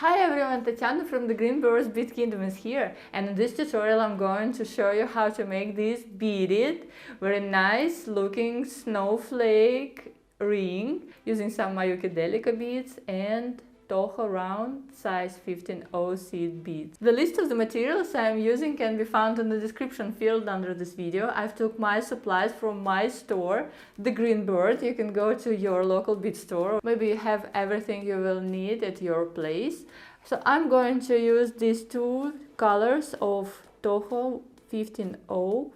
Hi everyone, Tatiana from the Greenbird Bead Kingdom is here, and in this tutorial I'm going to show you how to make this beaded, very nice looking snowflake ring using some Mayuki Delica beads and Toho round size 15-0 seed beads. The list of the materials I am using can be found in the description field under this video. I've took my supplies from my store, the Greenbird. You can go to your local bead store. Maybe you have everything you will need at your place. So I'm going to use these two colors of Toho 15-0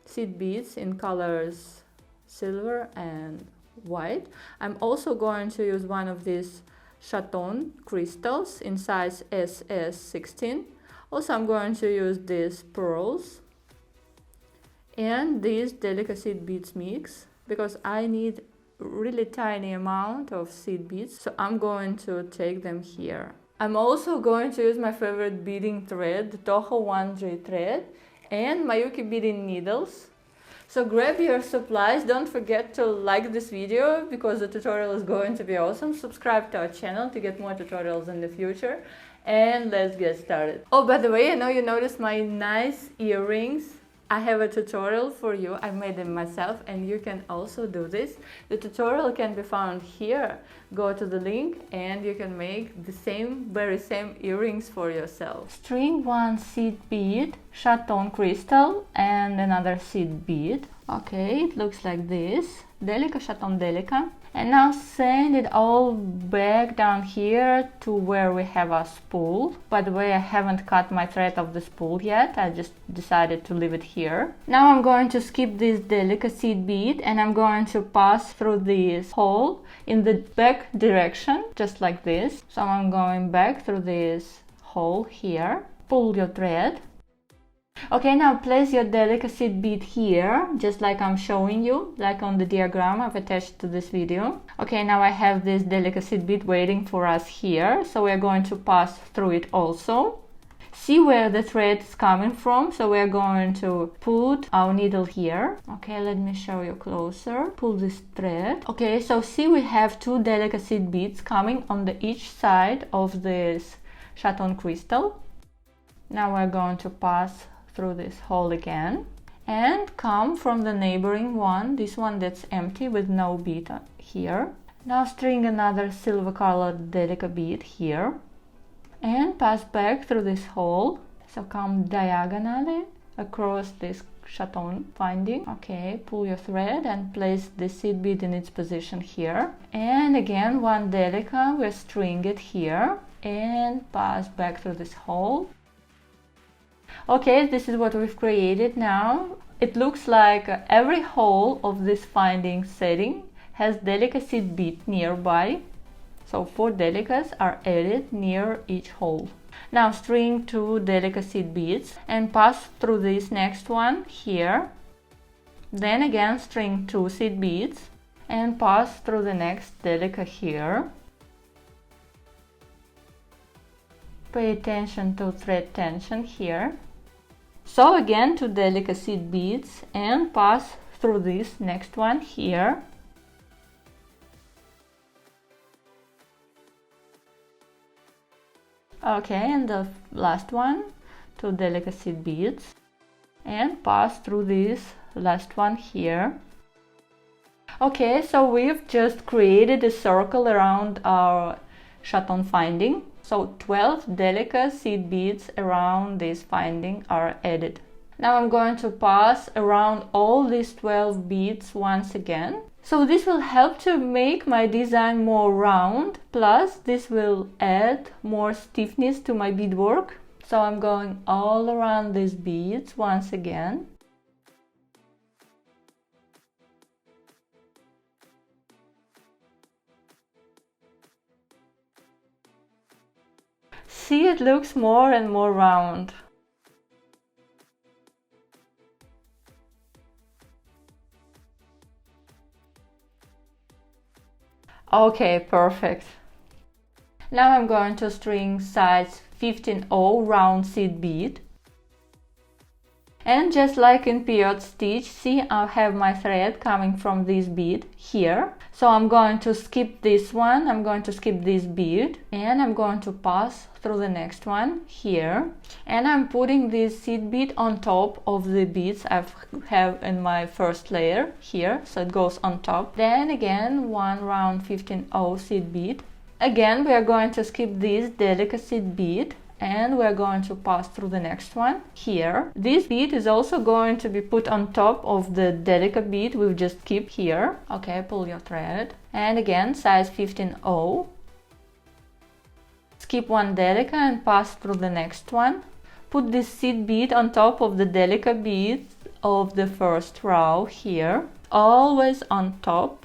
seed beads in colors silver and white. I'm also going to use one of these chaton crystals in size SS16. Also I'm going to use these pearls and these delicate seed beads mix because I need really tiny amount of seed beads, so I'm going to take them here. I'm also going to use my favorite beading thread, the Toho 1J thread, and Mayuki beading needles. So grab your supplies, don't forget to like this video because the tutorial is going to be awesome. Subscribe to our channel to get more tutorials in the future, and let's get started. Oh, by the way, I know you noticed my nice earrings. I have a tutorial for you. I made them myself and you can also do this. The tutorial can be found here. Go to the link and you can make the very same earrings for yourself. String one seed bead, chaton crystal and another seed bead. Okay, it looks like this. Delica, chaton, delica. And now send it all back down here to where we have our spool. By the way, I haven't cut my thread of the spool yet. I just decided to leave it here. Now I'm going to skip this delica seed bead and I'm going to pass through this hole in the back direction, just like this. So I'm going back through this hole here. Pull your thread. Okay, now place your delica seed bead here, just like I'm showing you, like on the diagram I've attached to this video. Okay, now I have this delica seed bead waiting for us here, so we're going to pass through it also. See where the thread is coming from, so we're going to put our needle here. Okay, let me show you closer. Pull this thread. Okay, so see we have two delica seed beads coming on each side of this chaton crystal. Now we're going to pass through this hole again and come from the neighboring one, this one that's empty with no bead here. Now string another silver colored delica bead here and pass back through this hole. So come diagonally across this chaton finding. Okay, pull your thread and place the seed bead in its position here. And again, one delica, we string it here and pass back through this hole. Okay, this is what we've created now. It looks like every hole of this finding setting has delica seed bead nearby. So 4 delicas are added near each hole. Now string 2 delica seed beads and pass through this next one here. Then again string 2 seed beads and pass through the next delica here. Pay attention to thread tension here. So again 2 delica seed beads and pass through this next one here. Okay, and the last one, 2 delica seed beads and pass through this last one here. Okay, so we've just created a circle around our chaton finding. So 12 delica seed beads around this finding are added. Now I'm going to pass around all these 12 beads once again. So this will help to make my design more round, plus this will add more stiffness to my beadwork. So I'm going all around these beads once again. See, it looks more and more round. Okay, perfect. Now I'm going to string size 15-0 round seed bead. And just like in period stitch, see, I have my thread coming from this bead here. So I'm going to skip this one, I'm going to skip this bead, and I'm going to pass through the next one here. And I'm putting this seed bead on top of the beads I have in my first layer here, so it goes on top. Then again, one round 15-0 seed bead. Again, we are going to skip this delicate seed bead, and we're going to pass through the next one here. This bead is also going to be put on top of the delicate bead we've just skipped here. Okay, pull your thread. And again, size 15-0. Skip one delicate and pass through the next one. Put this seed bead on top of the delicate bead of the first row here, always on top.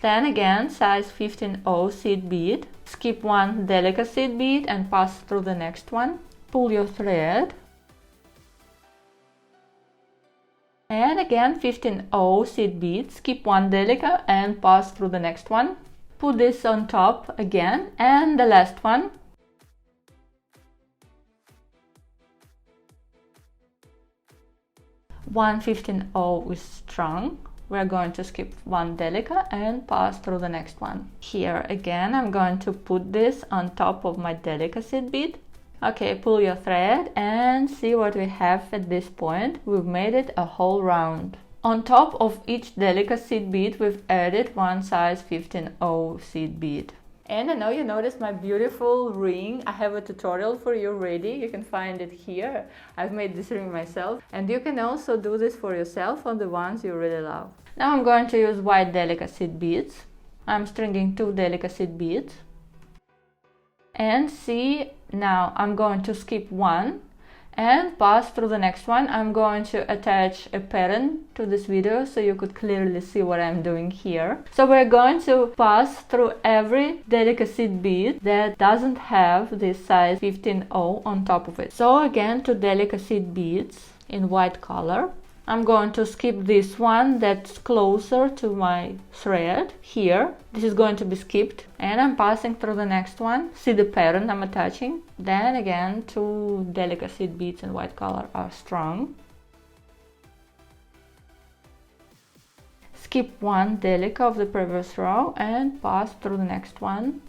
Then again, size 15-0 seed bead. Skip one delicate seed bead and pass through the next one. Pull your thread. And again, 15-0 seed bead. Skip one delicate and pass through the next one. Put this on top again, and the last one. One 15-0 is strong. We're going to skip one delicate and pass through the next one. Here again, I'm going to put this on top of my delicate seed bead. Okay, pull your thread and see what we have at this point. We've made it a whole round. On top of each delicate seed bead, we've added one size 15-0 seed bead. And I know you noticed my beautiful ring. I have a tutorial for you ready. You can find it here. I've made this ring myself. And you can also do this for yourself on the ones you really love. Now I'm going to use white delicate seed beads. I'm stringing 2 delicate seed beads. And see, now I'm going to skip one and pass through the next one. I'm going to attach a pattern to this video so you could clearly see what I'm doing here. So we're going to pass through every delicate seed bead that doesn't have this size 15-0 on top of it. So again, 2 delicate seed beads in white color. I'm going to skip this one that's closer to my thread here. This is going to be skipped, and I'm passing through the next one. See the pattern I'm attaching? Then again, 2 delicate seed beads in white color are strong. Skip one delicate of the previous row and pass through the next one.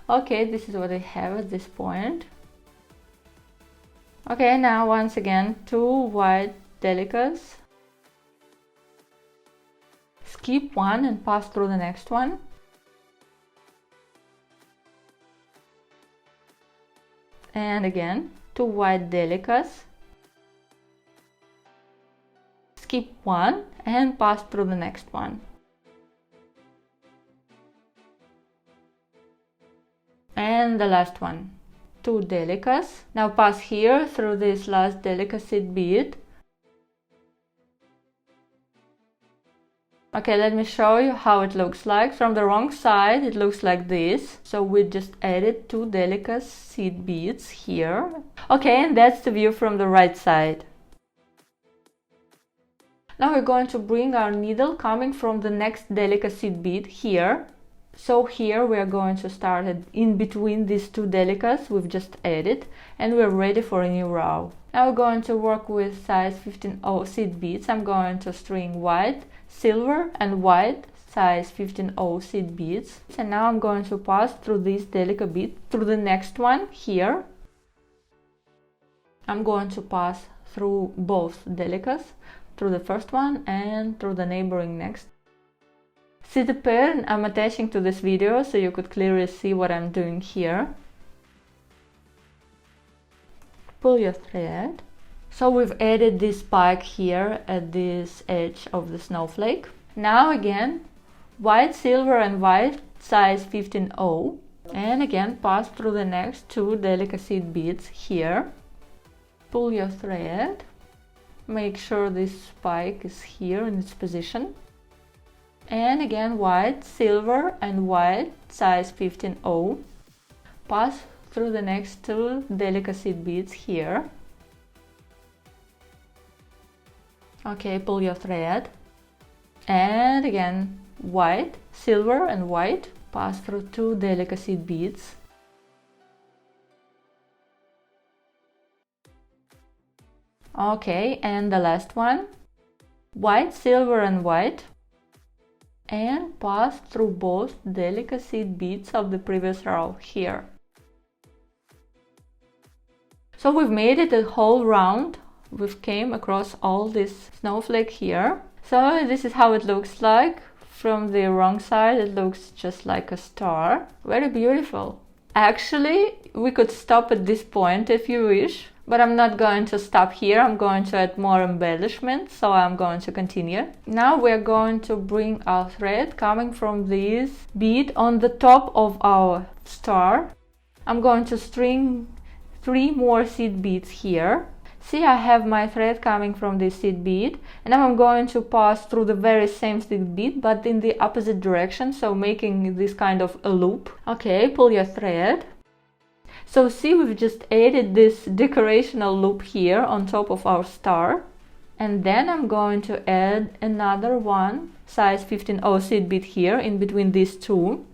Okay, this is what I have at this point. Okay, now once again, 2 white delicates. Skip one and pass through the next one. And again, 2 white delicates. Skip one and pass through the next one. And the last one. 2 delicates. Now pass here through this last delicate seed bead. Okay, let me show you how it looks like. From the wrong side it looks like this. So we just added 2 delicate seed beads here. Okay, and that's the view from the right side. Now we're going to bring our needle coming from the next delicate seed bead here. So here we are going to start in between these 2 delicates we've just added, and we're ready for a new row. Now we're going to work with size 15-0 seed beads. I'm going to string white, silver and white size 15-0 seed beads. And now I'm going to pass through this delicate bead through the next one here. I'm going to pass through both delicates, through the first one and through the neighboring next. See the pattern I'm attaching to this video so you could clearly see what I'm doing here. Pull your thread. So we've added this spike here at this edge of the snowflake. Now again, white, silver and white size 15-0, and again pass through the next 2 delicate seed beads here. Pull your thread. Make sure this spike is here in its position. And again, white, silver and white size 15-0. Pass through the next 2 delicate seed beads here. Okay, pull your thread. And again, white, silver and white. Pass through 2 delicate seed beads. Okay, and the last one, white, silver and white, and pass through both delicate seed beads of the previous row here. So we've made it a whole round. We've came across all this snowflake here. So this is how it looks like. From the wrong side it looks just like a star. Very beautiful. Actually, we could stop at this point if you wish, but I'm not going to stop here. I'm going to add more embellishment, so I'm going to continue. Now we're going to bring our thread coming from this bead on the top of our star. I'm going to string 3 more seed beads here. See, I have my thread coming from this seed bead, and now I'm going to pass through the very same seed bead but in the opposite direction, so making this kind of a loop. Okay, pull your thread. So see, we've just added this decorational loop here on top of our star, and then I'm going to add another one size 15/0 seed bead here in between these two.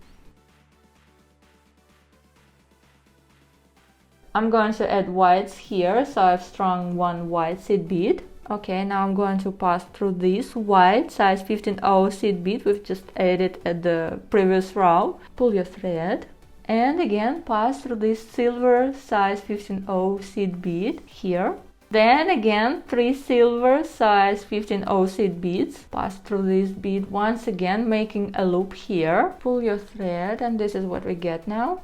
I'm going to add whites here, so I've strung 1 white seed bead. Okay, now I'm going to pass through this white size 15/0 seed bead we've just added at the previous row. Pull your thread and again pass through this silver size 15/0 seed bead here. Then again 3 silver size 15/0 seed beads. Pass through this bead once again, making a loop here. Pull your thread and this is what we get now.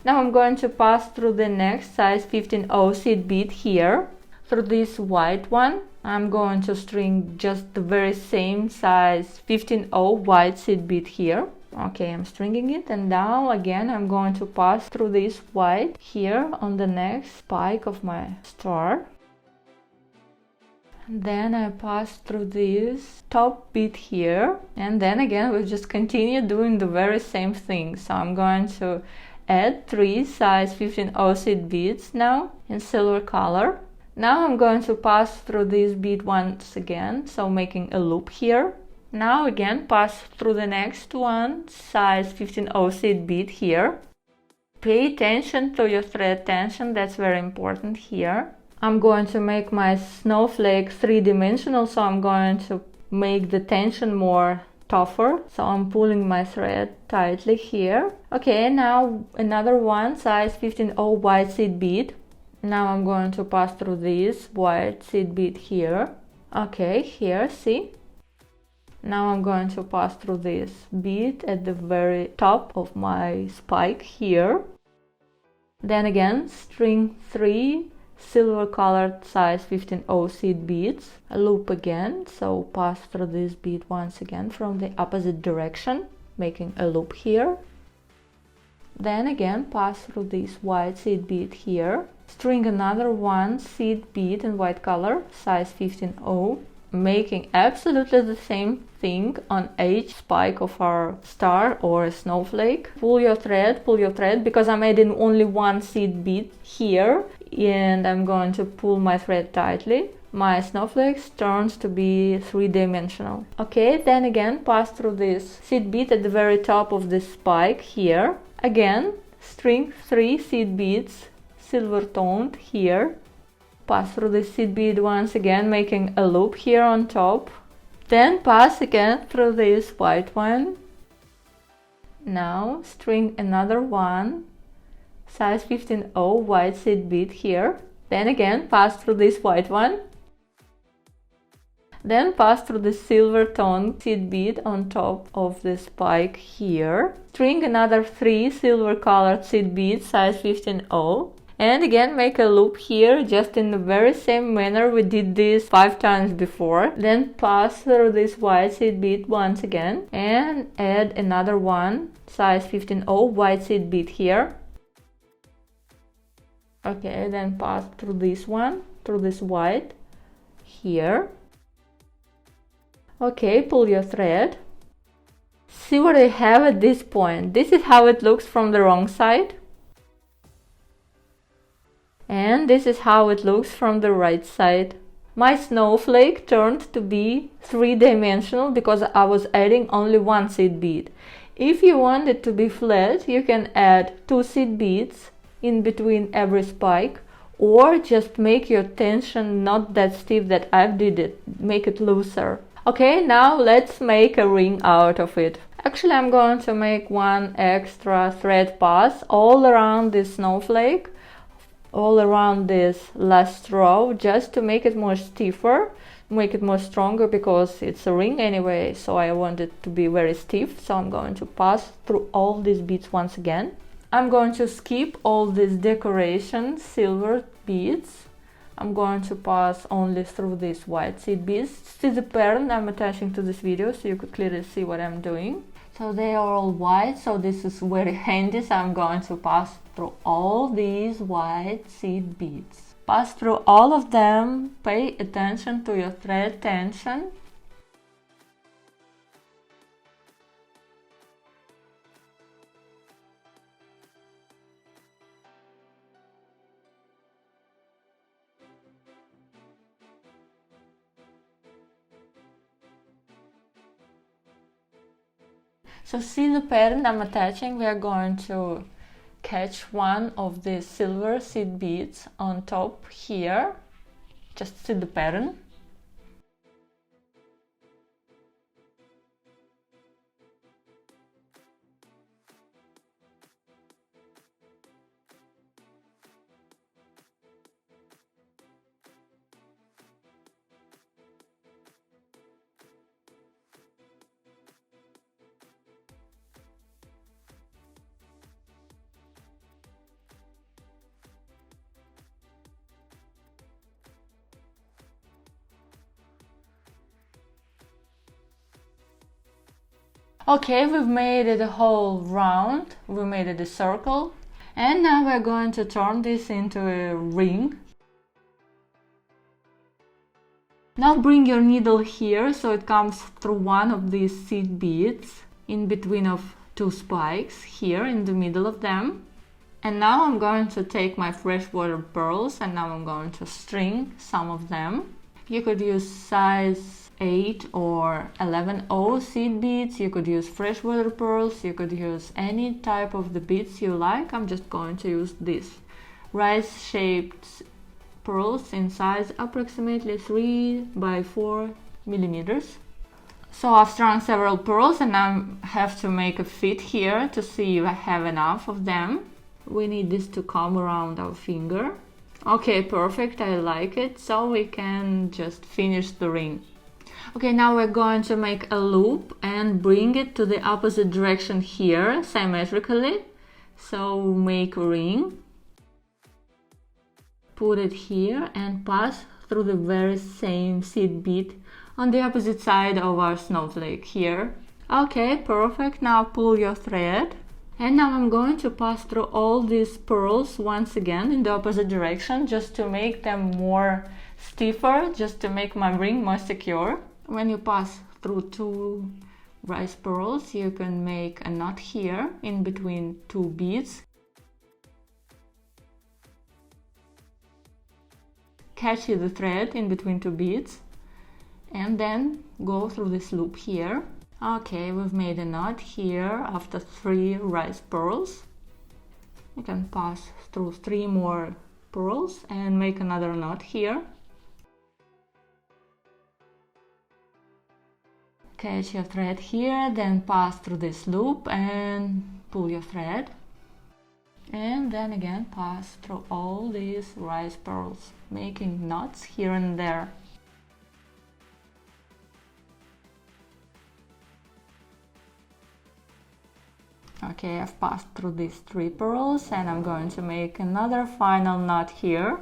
Now I'm going to pass through the next size 15/0 seed bead here. Through this white one, I'm going to string just the very same size 15/0 white seed bead here. Okay, I'm stringing it, and now again I'm going to pass through this white here on the next spike of my star. And then I pass through this top bead here, and then again we'll just continue doing the very same thing. So I'm going to add 3 size 15/0 seed beads now in silver color. Now I'm going to pass through this bead once again, so making a loop here. Now again pass through the next one, size 15/0 seed bead here. Pay attention to your thread tension, that's very important here. I'm going to make my snowflake 3-dimensional, so I'm going to make the tension more tougher, so I'm pulling my thread tightly here. Okay, now another one size 15/0 white seed bead. Now I'm going to pass through this white seed bead here. Okay, here, see? Now I'm going to pass through this bead at the very top of my spike here. Then again string 3 silver colored size 15/0 seed beads, a loop again, so pass through this bead once again from the opposite direction, making a loop here. Then again pass through this white seed bead here, string another 1 seed bead in white color, size 15/0, making absolutely the same thing on each spike of our star or snowflake. Pull your thread, because I'm adding only 1 seed bead here, and I'm going to pull my thread tightly. My snowflake turns to be 3-dimensional. Okay, then again pass through this seed bead at the very top of the spike here. Again string 3 seed beads, silver toned here. Pass through the seed bead once again, making a loop here on top. Then pass again through this white one. Now string another 1 size 15/0 white seed bead here. Then again pass through this white one. Then pass through the silver tone seed bead on top of the spike here. String another 3 silver colored seed beads, size 15/0. And again make a loop here, just in the very same manner we did this 5 times before. Then pass through this white seed bead once again and add another 1 size 15/0 white seed bead here. Okay, then pass through this one, through this white here. Okay, pull your thread. See what I have at this point. This is how it looks from the wrong side. And this is how it looks from the right side. My snowflake turned to be 3-dimensional because I was adding only 1 seed bead. If you want it to be flat, you can add 2 seed beads in between every spike, or just make your tension not that stiff that I've did it, make it looser. Okay, now let's make a ring out of it. Actually, I'm going to make one extra thread pass all around this snowflake, all around this last row, just to make it more stiffer, make it more stronger, because it's a ring anyway, so I want it to be very stiff. So I'm going to pass through all these beads once again. I'm going to skip all these decoration silver beads. I'm going to pass only through these white seed beads. See the pattern I'm attaching to this video, so you could clearly see what I'm doing. So they are all white, so this is very handy. So I'm going to pass through all these white seed beads. Pass through all of them. Pay attention to your thread tension. So see the pattern I'm attaching. We are going to catch one of the silver seed beads on top here. Just see the pattern. Okay, we've made it a whole round, we made it a circle, and now we're going to turn this into a ring. Now bring your needle here, so it comes through one of these seed beads, in between of two spikes, here in the middle of them. And now I'm going to take my freshwater pearls, and now I'm going to string some of them. You could use size 8 or 11O seed beads, you could use freshwater pearls, you could use any type of the beads you like. I'm just going to use this rice shaped pearls in size approximately 3 by 4 millimeters. So I've strung several pearls, and I have to make a fit here to see if I have enough of them. We need this to come around our finger. Okay, perfect, I like it. So we can just finish the ring. Okay, now we're going to make a loop and bring it to the opposite direction here, symmetrically. So make a ring, put it here and pass through the very same seed bead on the opposite side of our snowflake here. Okay, perfect, now pull your thread. And now I'm going to pass through all these pearls once again in the opposite direction, just to make them more stiffer, just to make my ring more secure. When you pass through two rice pearls, you can make a knot here in between two beads. Catch the thread in between two beads and then go through this loop here. Okay, we've made a knot here after 3 rice pearls. You can pass through 3 more pearls and make another knot here. Catch your thread here, then pass through this loop and pull your thread. And then again pass through all these rice pearls, making knots here and there. Okay, I've passed through these 3 pearls and I'm going to make another final knot here.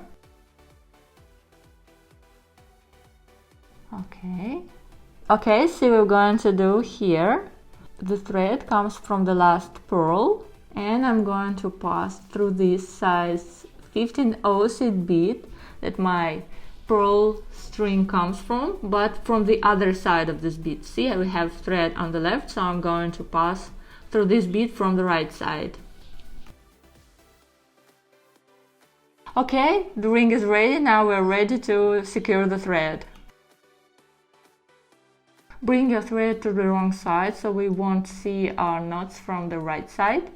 Okay, see what we're going to do here. The thread comes from the last pearl and I'm going to pass through this size 15O seed bead that my pearl string comes from, but from the other side of this bead. See, we have thread on the left, so I'm going to pass through this bead from the right side. Okay, the ring is ready. Now we're ready to secure the thread. Bring your thread to the wrong side so we won't see our knots from the right side.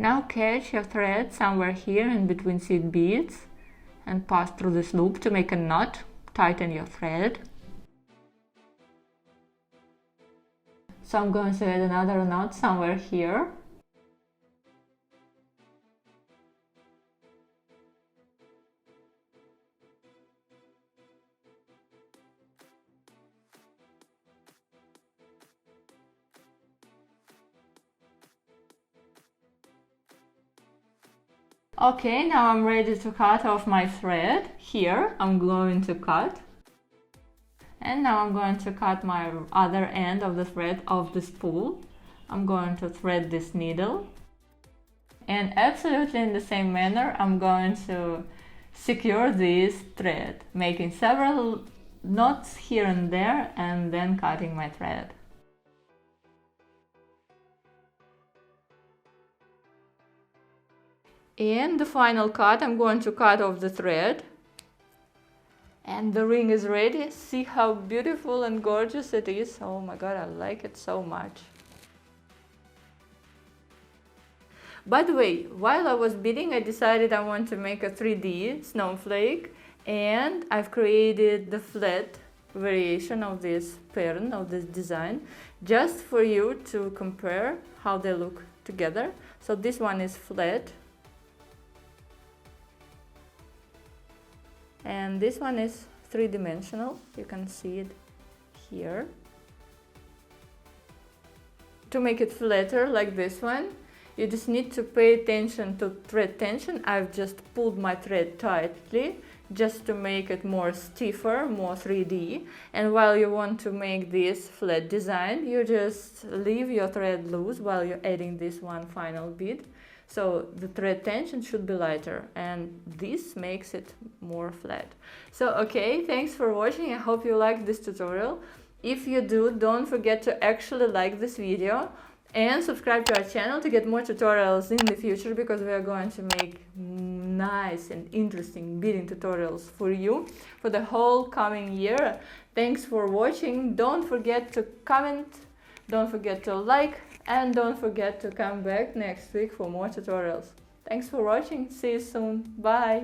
Now catch your thread somewhere here in between seed beads and pass through this loop to make a knot. Tighten your thread. So I'm going to add another knot somewhere here. Okay, now I'm ready to cut off my thread. Here I'm going to cut. And now I'm going to cut my other end of the thread of the spool. I'm going to thread this needle. And absolutely in the same manner, I'm going to secure this thread, making several knots here and there and then cutting my thread. In the final cut, I'm going to cut off the thread. And the ring is ready. See how beautiful and gorgeous it is. Oh my god, I like it so much. By the way, while I was beading, I decided I want to make a 3D snowflake, and I've created the flat variation of this pattern, of this design, just for you to compare how they look together. So this one is flat. And this one is three-dimensional. You can see it here. To make it flatter like this one, you just need to pay attention to thread tension. I've just pulled my thread tightly just to make it more stiffer, more 3D. And while you want to make this flat design, you just leave your thread loose while you're adding this one final bead. So the thread tension should be lighter, and this makes it more flat. So okay, thanks for watching. I hope you liked this tutorial. If you do, don't forget to actually like this video and subscribe to our channel to get more tutorials in the future, because we are going to make nice and interesting beading tutorials for you for the whole coming year. Thanks for watching. Don't forget to comment, don't forget to like, and don't forget to come back next week for more tutorials. Thanks for watching. See you soon. Bye.